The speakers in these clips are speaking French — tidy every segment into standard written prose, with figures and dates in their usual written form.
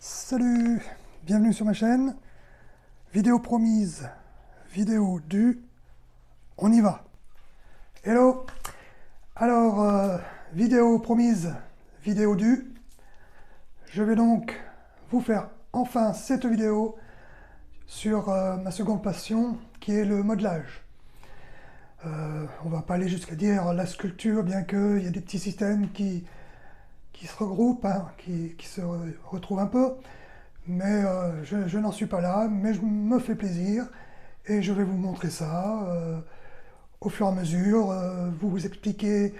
Salut, bienvenue sur ma chaîne. Vidéo promise, vidéo du, on y va. Hello. Alors, vidéo promise, vidéo du. Je vais donc vous faire enfin cette vidéo sur ma seconde passion qui est le modelage. On va pas aller jusqu'à dire la sculpture, bien qu'il y ait des petits systèmes qui se regroupent, hein, qui se retrouvent un peu. Mais je n'en suis pas là, mais je me fais plaisir et je vais vous montrer ça au fur et à mesure, vous expliquer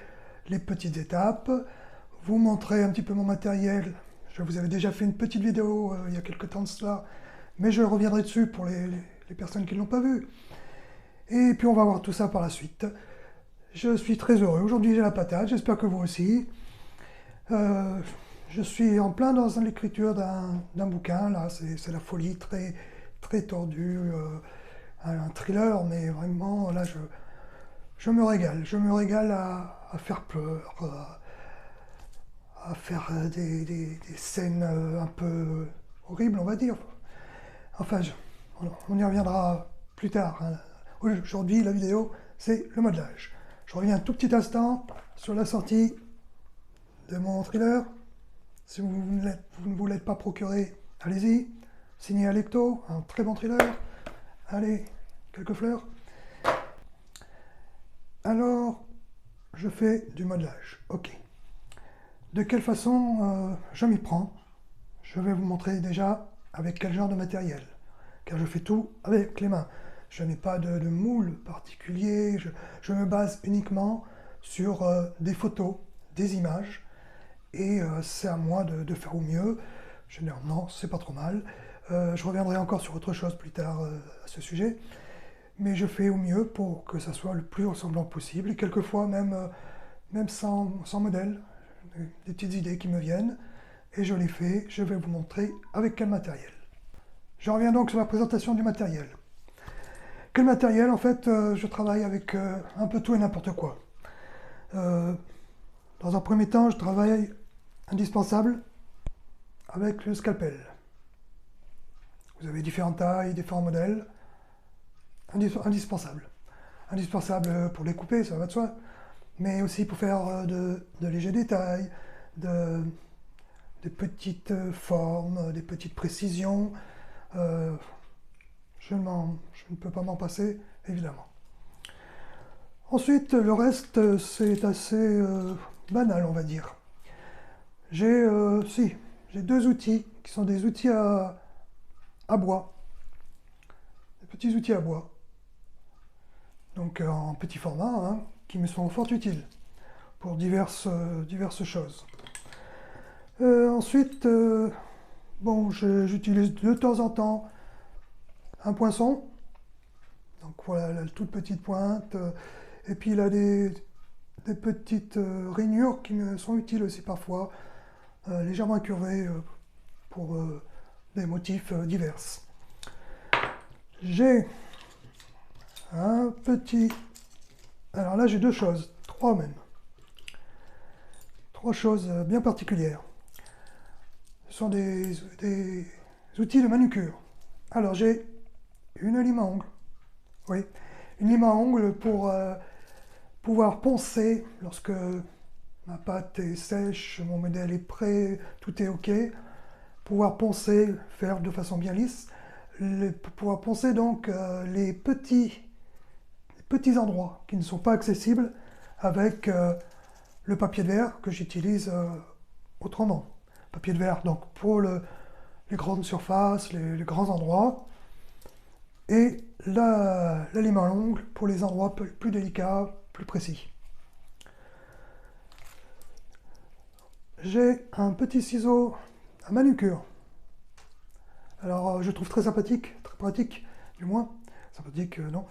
les petites étapes, vous montrer un petit peu mon matériel. Je vous avais déjà fait une petite vidéo il y a quelques temps de cela, mais je reviendrai dessus pour les personnes qui ne l'ont pas vu. Et puis on va voir tout ça par la suite. Je suis très heureux. Aujourd'hui j'ai la patate, j'espère que vous aussi. Euh, je suis en plein dans l'écriture d'un bouquin, là, c'est la folie, très tordue, un thriller, mais vraiment, là, je me régale à faire peur, à faire des scènes un peu horribles, on va dire. Enfin, on y reviendra plus tard, hein. Aujourd'hui, la vidéo, c'est le modelage. Je reviens un tout petit instant sur la sortie de mon thriller. Si vous ne vous l'êtes pas procuré, allez-y. Signé Alecto, un très bon thriller. Allez, quelques fleurs. Alors, je fais du modelage. Ok. De quelle façon je m'y prends? Je vais vous montrer déjà avec quel genre de matériel. Car je fais tout avec les mains. Je n'ai pas de moule particulier. Je me base uniquement sur des photos, des images. Et c'est à moi de faire au mieux. Généralement, c'est pas trop mal. Je reviendrai encore sur autre chose plus tard à ce sujet. Mais je fais au mieux pour que ça soit le plus ressemblant possible. Et quelquefois, même sans modèle, des petites idées qui me viennent. Et je les fais. Je vais vous montrer avec quel matériel. Je reviens donc sur la présentation du matériel. Quel matériel? En fait, je travaille avec un peu tout et n'importe quoi. Dans un premier temps, je travaille indispensable avec le scalpel. Vous avez différentes tailles, différents modèles. Indispensable. Indispensable pour les couper, ça va de soi. Mais aussi pour faire de légers détails, des petites formes, des petites précisions. Je ne peux pas m'en passer, évidemment. Ensuite, le reste, c'est assez banal, on va dire. J'ai deux outils qui sont des outils à bois. Des petits outils à bois. Donc en petit format, hein, qui me sont fort utiles pour diverses choses. Ensuite, bon, j'utilise de temps en temps un poinçon. Donc voilà, la toute petite pointe. Et puis il a des petites rainures qui me sont utiles aussi parfois, légèrement incurvées pour des motifs divers. J'ai un petit... Alors là, j'ai deux choses, trois même. Trois choses bien particulières. Ce sont des outils de manucure. Alors j'ai une lime à ongles. Oui, une lime à ongles pour pouvoir poncer lorsque ma pâte est sèche, mon modèle est prêt, tout est ok. Pouvoir poncer, faire de façon bien lisse. Pour pouvoir poncer donc les petits endroits qui ne sont pas accessibles avec le papier de verre que j'utilise autrement. Papier de verre donc pour les grandes surfaces, les grands endroits, et la lime à ongles pour les endroits plus délicats, plus précis. J'ai un petit ciseau à manucure. Alors je trouve très sympathique, très pratique du moins. Sympathique, non.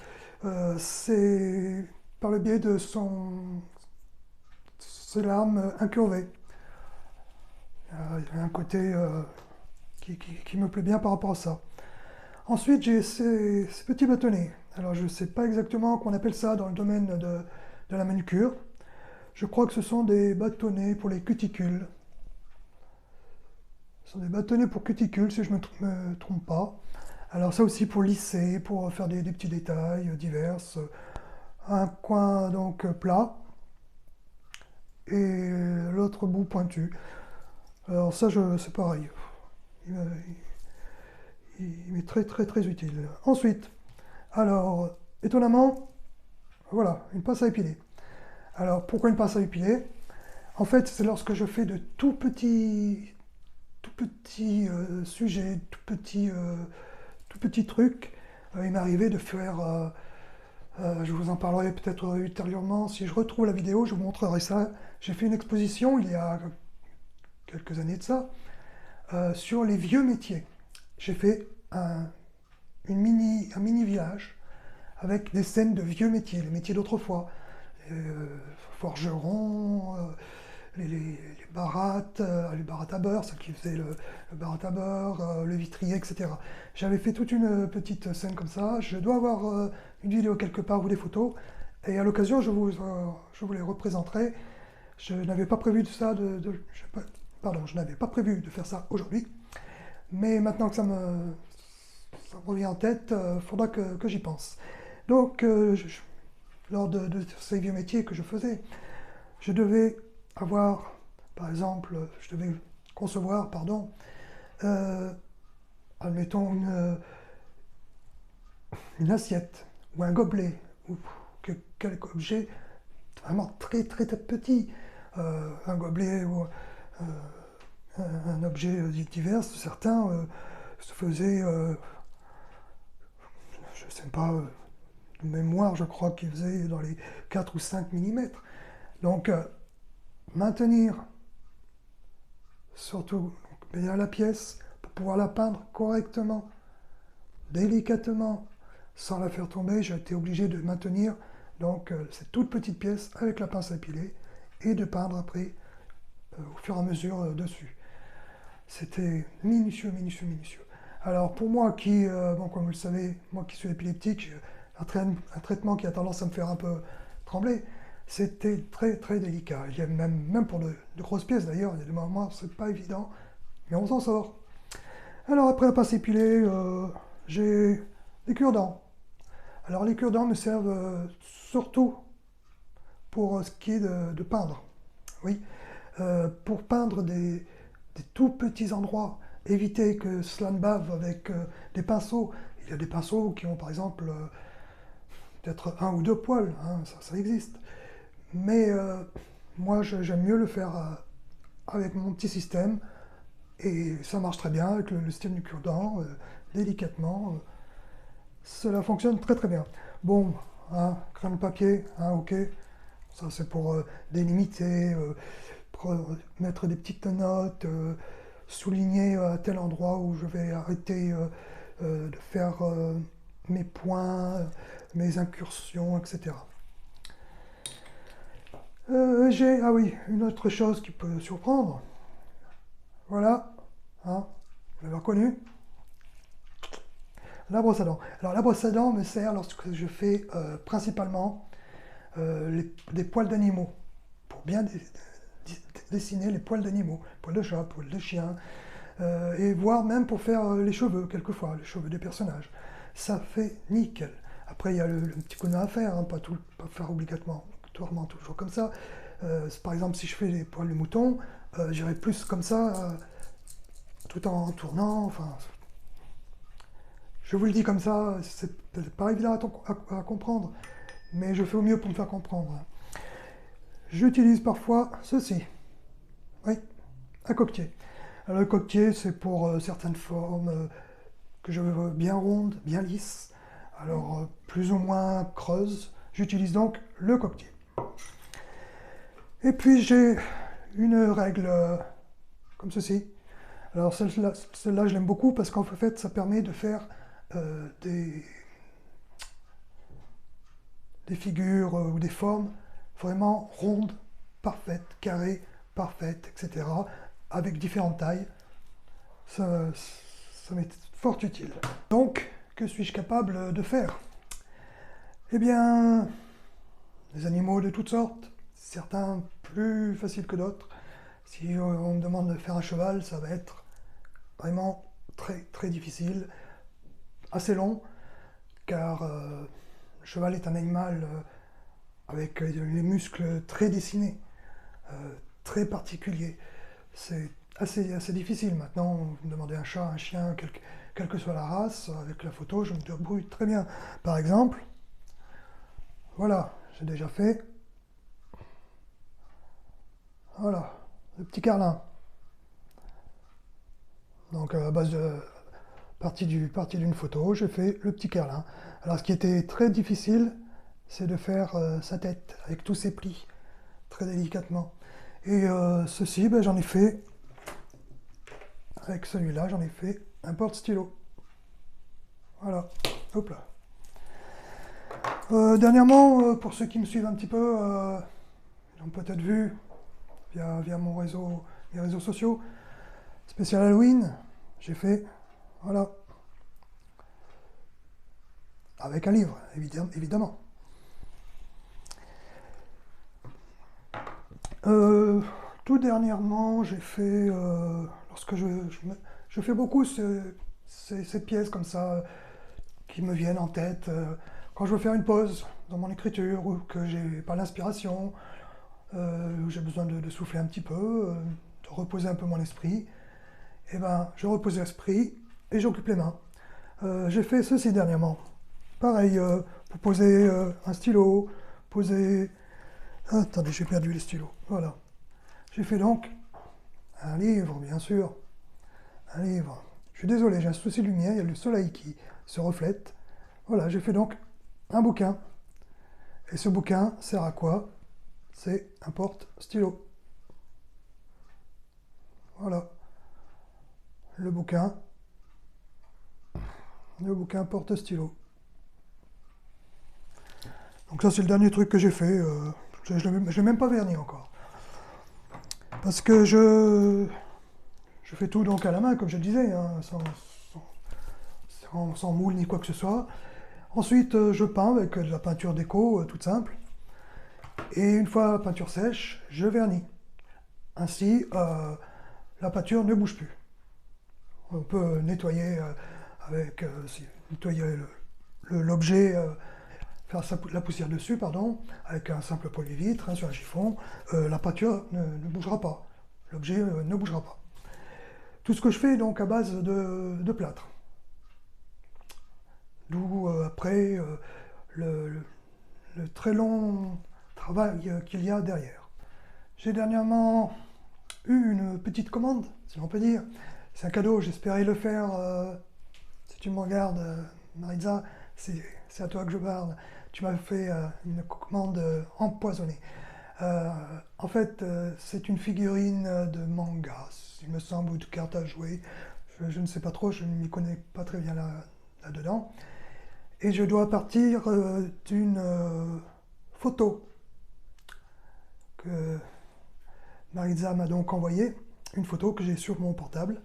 C'est par le biais de ses lames incurvées. Il y a un côté qui me plaît bien par rapport à ça. Ensuite, j'ai ces petits bâtonnets. Alors, je ne sais pas exactement qu'on appelle ça dans le domaine de la manucure. Je crois que ce sont des bâtonnets pour les cuticules. Ce sont des bâtonnets pour cuticules, si je ne me trompe pas. Alors ça aussi pour lisser, pour faire des petits détails divers. Un coin donc plat et l'autre bout pointu. Alors ça, c'est pareil. Il m'est très utile. Ensuite, alors, étonnamment, voilà, une pince à épiler. Alors, pourquoi une pince à épiler? En fait, c'est lorsque je fais de tout petits sujets, tout petits trucs. Il m'est arrivé de faire, je vous en parlerai peut-être ultérieurement, si je retrouve la vidéo, je vous montrerai ça. J'ai fait une exposition il y a quelques années de ça, sur les vieux métiers. J'ai fait un mini village avec des scènes de vieux métiers, les métiers d'autrefois, forgerons, les barattes à beurre, ceux qui faisaient le barat à beurre, le vitrier, etc. J'avais fait toute une petite scène comme ça. Je dois avoir une vidéo quelque part ou des photos, et à l'occasion, je vous les représenterai. Je n'avais pas prévu de ça, je n'avais pas prévu de faire ça aujourd'hui, mais maintenant que ça me revient en tête, il faudra que j'y pense. Donc, lors de ces vieux métiers que je faisais, je devais avoir, par exemple, je devais concevoir, pardon, admettons une assiette ou un gobelet ou quelque objet vraiment très petit, un gobelet ou un objet divers. Certains se faisaient, je ne sais pas, de mémoire, je crois qu'ils faisaient dans les 4 ou 5 mm. Donc, maintenir surtout bien la pièce pour pouvoir la peindre correctement, délicatement, sans la faire tomber. J'ai été obligé de maintenir donc cette toute petite pièce avec la pince à épiler et de peindre après au fur et à mesure dessus. C'était minutieux. Alors pour moi qui, bon, comme vous le savez, moi qui suis épileptique, un traitement qui a tendance à me faire un peu trembler, c'était très délicat. Il y a même pour de grosses pièces d'ailleurs, il y a des moments c'est pas évident, mais on s'en sort. Alors après la pince épilée, j'ai des cure-dents. Alors les cure-dents me servent surtout pour ce qui est de peindre. Oui, pour peindre des tout petits endroits, éviter que cela ne bave avec des pinceaux. Il y a des pinceaux qui ont par exemple peut-être 1 ou 2 poils, hein, ça existe. Mais moi j'aime mieux le faire avec mon petit système et ça marche très bien avec le système du cure-dent, délicatement. Cela fonctionne très bien. Bon, hein, crème papier, hein, ok, ça c'est pour délimiter, pour mettre des petites notes, souligner à tel endroit où je vais arrêter de faire mes points, mes incursions, etc. Ah oui, une autre chose qui peut surprendre. Voilà, hein, vous l'avez reconnu. La brosse à dents. Alors la brosse à dents me sert lorsque je fais principalement des poils d'animaux, pour bien dessiner les poils d'animaux, poils de chat, poils de chien, et voire même pour faire les cheveux, quelquefois, les cheveux des personnages. Ça fait nickel. Après, il y a le petit coup de main à faire, hein, pas faire obligatoirement toujours comme ça. Par exemple, si je fais les poils de mouton, j'irai plus comme ça, tout en tournant, enfin... Je vous le dis comme ça, c'est peut-être pas évident à comprendre, mais je fais au mieux pour me faire comprendre. J'utilise parfois ceci. Oui, un coquetier. Alors, le coquetier, c'est pour certaines formes que je veux bien rondes, bien lisses, alors plus ou moins creuses. J'utilise donc le coquetier. Et puis j'ai une règle comme ceci. Alors celle-là, je l'aime beaucoup parce qu'en fait, ça permet de faire des figures ou des formes vraiment rondes, parfaites, carrées, parfaites, etc. avec différentes tailles. Ça m'est fort utile. Donc, que suis-je capable de faire? Eh bien, des animaux de toutes sortes, certains plus faciles que d'autres. Si on me demande de faire un cheval, ça va être vraiment très très difficile, assez long, car le cheval est un animal avec les muscles très dessinés, très particuliers. C'est assez difficile. Maintenant, vous me demandez un chat, un chien, quelle que soit la race, avec la photo, je me débrouille très bien. Par exemple, voilà, j'ai déjà fait. Voilà, le petit carlin. Donc à base de partie d'une photo, j'ai fait le petit carlin. Alors ce qui était très difficile, c'est de faire sa tête avec tous ses plis, très délicatement. Et ceci, ben, j'en ai fait, avec celui-là, j'en ai fait un porte-stylo. Voilà, hop là. Dernièrement, pour ceux qui me suivent un petit peu, ils ont peut-être vu via mes réseaux sociaux, spécial Halloween, j'ai fait, voilà, avec un livre, évidemment. Tout dernièrement, j'ai fait, lorsque je fais beaucoup ces pièces comme ça qui me viennent en tête, quand je veux faire une pause dans mon écriture ou que j'ai pas l'inspiration, où j'ai besoin de souffler un petit peu, de reposer un peu mon esprit, et ben je repose l'esprit et j'occupe les mains. J'ai fait ceci dernièrement. Pareil, pour poser un stylo, poser... Ah, attendez, j'ai perdu les stylos. Voilà. J'ai fait donc un livre, bien sûr. Un livre. Je suis désolé, j'ai un souci de lumière, il y a le soleil qui se reflète. Voilà, j'ai fait donc un bouquin. Et ce bouquin sert à quoi? C'est un porte-stylo. Voilà. Le bouquin. Le bouquin porte-stylo. Donc ça, c'est le dernier truc que j'ai fait. Je ne l'ai même pas verni encore. Parce que je fais tout donc à la main, comme je le disais, hein, sans moule ni quoi que ce soit. Ensuite, je peins avec de la peinture déco, toute simple. Et une fois la peinture sèche, je vernis. Ainsi, la peinture ne bouge plus. On peut nettoyer nettoyer l'objet, faire la poussière dessus, pardon, avec un simple polyvitre, hein, sur un chiffon. La peinture ne bougera pas. L'objet ne bougera pas. Tout ce que je fais donc à base de plâtre. D'où après le très long travail qu'il y a derrière. J'ai dernièrement eu une petite commande, si l'on peut dire. C'est un cadeau, j'espérais le faire. Si tu me regardes, Maritza, c'est à toi que je parle. Tu m'as fait une commande empoisonnée. En fait, c'est une figurine de manga, il me semble, ou de carte à jouer. Je ne sais pas trop, je ne m'y connais pas très bien là-dedans. Et je dois partir d'une photo que Maritza m'a donc envoyée, une photo que j'ai sur mon portable,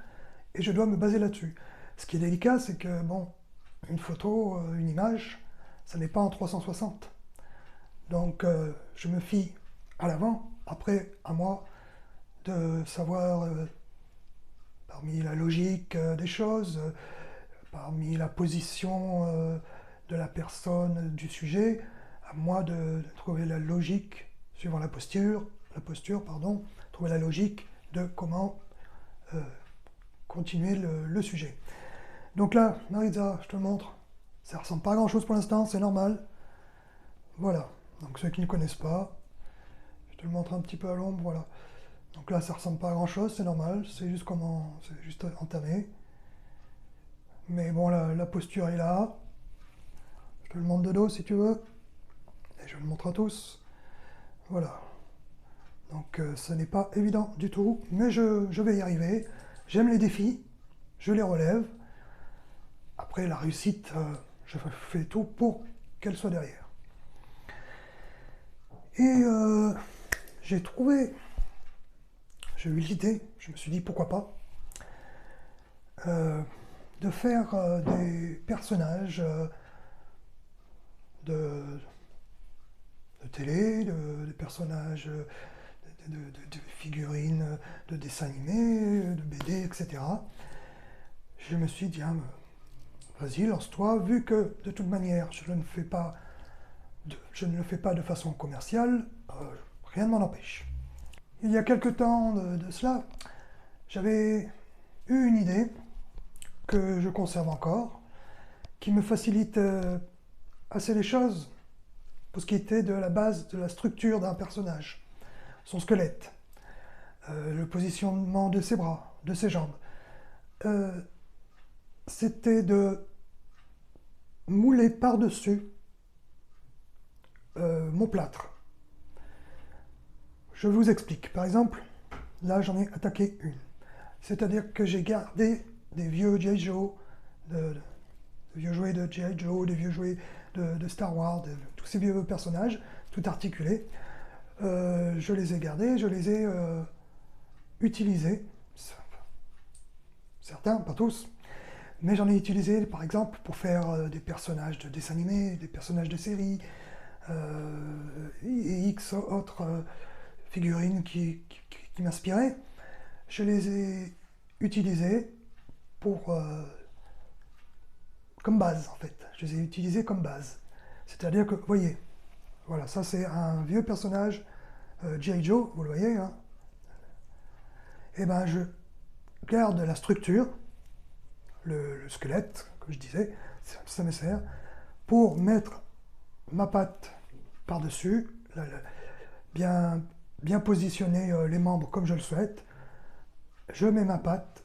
et je dois me baser là-dessus. Ce qui est délicat, c'est que, bon, une photo, une image, ça n'est pas en 360. Donc, je me fie à l'avant, après, à moi, de savoir, parmi la logique des choses, parmi la position de la personne, du sujet, à moi de trouver la logique, suivant la posture, pardon, trouver la logique de comment continuer le sujet. Donc là, Maritza, je te le montre, ça ressemble pas à grand chose pour l'instant, c'est normal. Voilà, donc ceux qui ne connaissent pas, je te le montre un petit peu à l'ombre, voilà. Donc là, ça ressemble pas à grand chose, c'est normal, c'est juste entamé. Mais bon, la posture est là. Je te le montre de dos si tu veux. Et je le montre à tous. Voilà. Donc ce n'est pas évident du tout, mais je vais y arriver. J'aime les défis, je les relève. Après la réussite, je fais tout pour qu'elle soit derrière. Et j'ai eu l'idée, je me suis dit pourquoi pas, de faire des personnages de télé, des personnages de figurines, de dessins animés, de BD, etc. je me suis dit, ah, vas-y, lance-toi, vu que de toute manière, je ne le fais pas de façon commerciale, rien ne m'en empêche. Il y a quelque temps de cela, j'avais eu une idée que je conserve encore, qui me facilite assez les choses pour ce qui était de la base de la structure d'un personnage, son squelette, le positionnement de ses bras, de ses jambes. C'était de mouler par-dessus mon plâtre. Je vous explique. Par exemple, là j'en ai attaqué une. C'est-à-dire que j'ai gardé des vieux G.I. Joe, des vieux jouets de G.I. Joe, des vieux jouets de Star Wars, tous ces vieux personnages, tout articulés. Je les ai gardés, je les ai utilisés. Certains, pas tous. Mais j'en ai utilisé, par exemple, pour faire des personnages de dessins animés, des personnages de séries, et X autres figurines qui m'inspiraient. Je les ai utilisées comme base, en fait. Je les ai utilisées comme base. C'est-à-dire que, vous voyez, voilà, ça c'est un vieux personnage G.I. Joe, vous le voyez, hein. Et ben je garde la structure, le squelette, comme je disais, ça me sert, pour mettre ma patte par-dessus, bien positionner les membres comme je le souhaite. Je mets ma patte,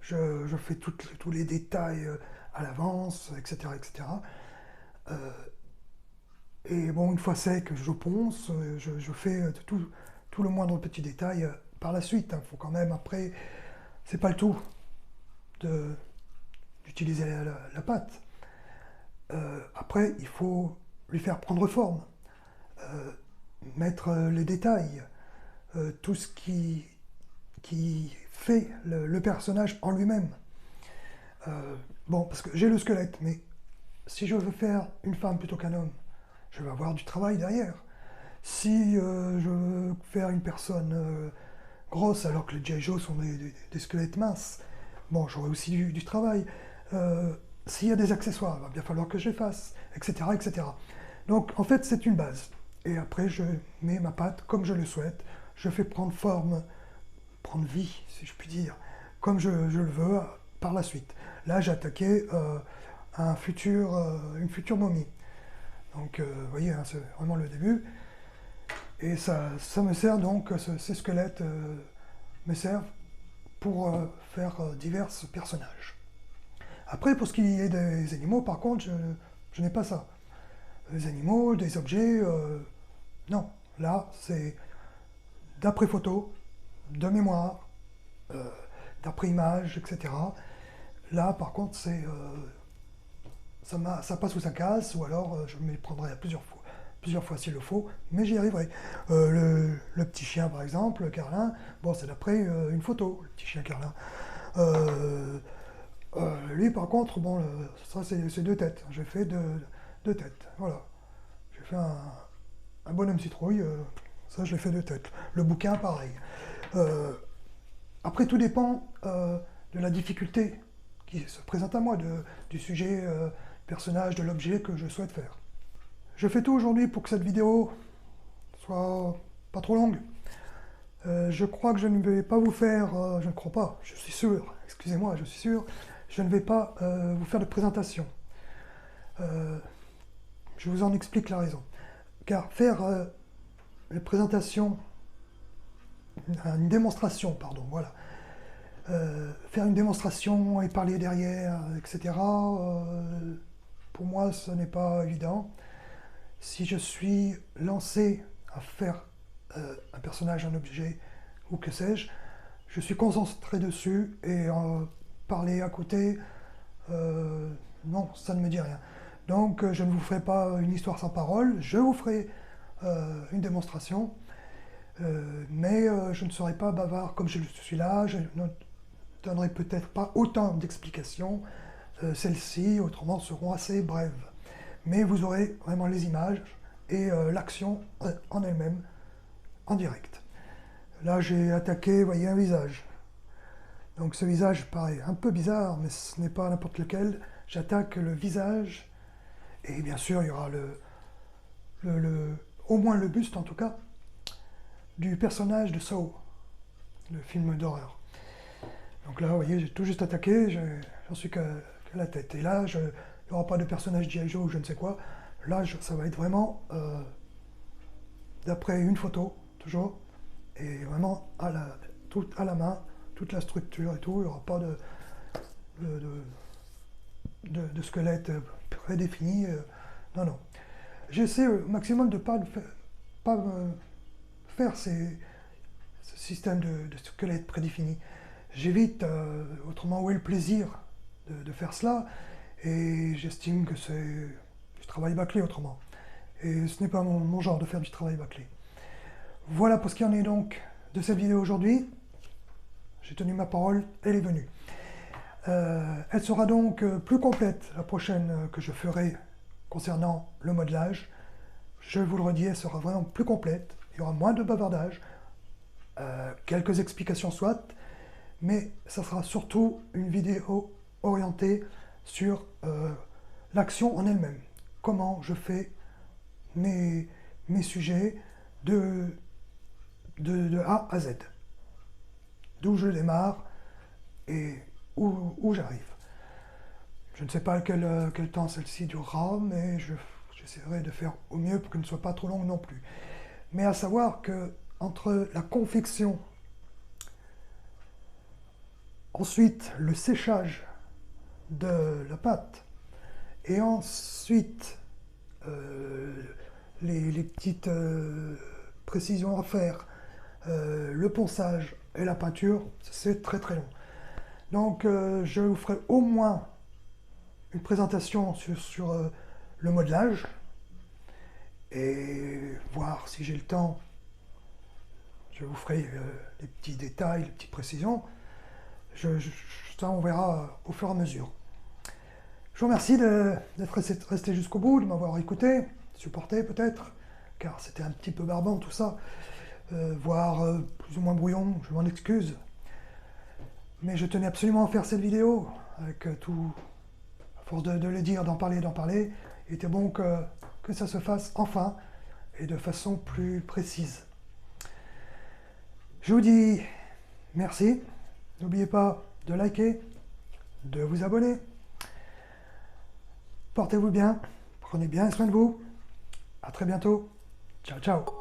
je fais tous les détails à l'avance, etc. etc. Et bon, une fois sec, je ponce, je fais tout le moindre petit détail par la suite. Il faut quand même, après, c'est pas le tout d'utiliser la pâte. Après, il faut lui faire prendre forme, mettre les détails, tout ce qui fait le personnage en lui-même. Bon, parce que j'ai le squelette, mais si je veux faire une femme plutôt qu'un homme, je vais avoir du travail derrière. Si je veux faire une personne grosse alors que les G.I. Joe sont des squelettes minces, bon, j'aurai aussi du travail. S'il y a des accessoires, il va bien falloir que je les fasse, etc. etc. Donc en fait, c'est une base. Et après, je mets ma patte comme je le souhaite. Je fais prendre forme, prendre vie, si je puis dire, comme je le veux par la suite. Là, j'ai attaqué une future momie. Donc, vous voyez, hein, c'est vraiment le début. Et ça me sert donc, ces squelettes me servent pour faire divers personnages. Après, pour ce qui est des animaux, par contre, je n'ai pas ça. Les animaux, des objets, non. Là, c'est d'après photo, de mémoire, d'après image, etc. Là, par contre, ça passe ou ça casse, ou alors je me prendrai plusieurs fois s'il le faut, mais j'y arriverai. Le petit chien, par exemple, Carlin, bon, c'est d'après une photo, le petit chien Carlin. Lui, par contre, bon, ça, c'est deux têtes. J'ai fait deux têtes, voilà. J'ai fait un bonhomme citrouille, ça, je l'ai fait deux têtes. Le bouquin, pareil. Après, tout dépend de la difficulté qui se présente à moi, du sujet, personnage, de l'objet que je souhaite faire. Je fais tout aujourd'hui pour que cette vidéo soit pas trop longue. Je crois que je ne vais pas vous faire, je ne crois pas, je suis sûr, excusez-moi, je suis sûr, je ne vais pas vous faire de présentation. Je vous en explique la raison. Car faire une présentation, une démonstration, pardon, voilà. Faire une démonstration et parler derrière, etc., pour moi, ce n'est pas évident. Si je suis lancé à faire un personnage, un objet, ou que sais-je, je suis concentré dessus et parler à côté, non, ça ne me dit rien. Donc je ne vous ferai pas une histoire sans parole, je vous ferai une démonstration, mais je ne serai pas bavard comme je suis là, je ne donnerai peut-être pas autant d'explications, celles-ci autrement seront assez brèves. Mais vous aurez vraiment les images et l'action en elle-même, en direct. Là, j'ai attaqué, vous voyez, un visage. Donc ce visage paraît un peu bizarre, mais ce n'est pas n'importe lequel. J'attaque le visage, et bien sûr il y aura au moins le buste en tout cas, du personnage de Saw, le film d'horreur. Donc là, vous voyez, j'ai tout juste attaqué, j'en suis qu'à la tête. Et là, il n'y aura pas de personnage G.I. Joe ou je ne sais quoi. Là, ça va être vraiment d'après une photo, toujours, et vraiment tout à la main, toute la structure et tout. Il n'y aura pas de squelette prédéfini. Non, non. J'essaie au maximum de ne pas faire ce système de squelette prédéfini. J'évite, autrement où est le plaisir de faire cela, et j'estime que c'est du travail bâclé autrement. Et ce n'est pas mon genre de faire du travail bâclé. Voilà pour ce qui en est donc de cette vidéo aujourd'hui. J'ai tenu ma parole, elle est venue. Elle sera donc plus complète la prochaine que je ferai concernant le modelage. Je vous le redis, elle sera vraiment plus complète. Il y aura moins de bavardage, quelques explications soit, mais ça sera surtout une vidéo orientée sur l'action en elle-même. Comment je fais mes sujets de A à Z. D'où je démarre et où j'arrive. Je ne sais pas quel temps celle-ci durera, mais j'essaierai de faire au mieux pour qu'elle ne soit pas trop longue non plus. Mais à savoir que entre la confection, ensuite le séchage de la pâte, et ensuite les petites précisions à faire, le ponçage et la peinture, c'est très très long. Donc je vous ferai au moins une présentation sur le modelage, et voir si j'ai le temps, je vous ferai les petits détails, les petites précisions. Ça on verra au fur et à mesure. Je vous remercie d'être resté jusqu'au bout, de m'avoir écouté, supporté peut-être, car c'était un petit peu barbant tout ça, voire plus ou moins brouillon, je m'en excuse. Mais je tenais absolument à faire cette vidéo, avec tout, à force de le dire, d'en parler, il était bon que ça se fasse enfin, et de façon plus précise. Je vous dis merci, n'oubliez pas de liker, de vous abonner. Portez-vous bien, prenez bien soin de vous. À très bientôt. Ciao, ciao.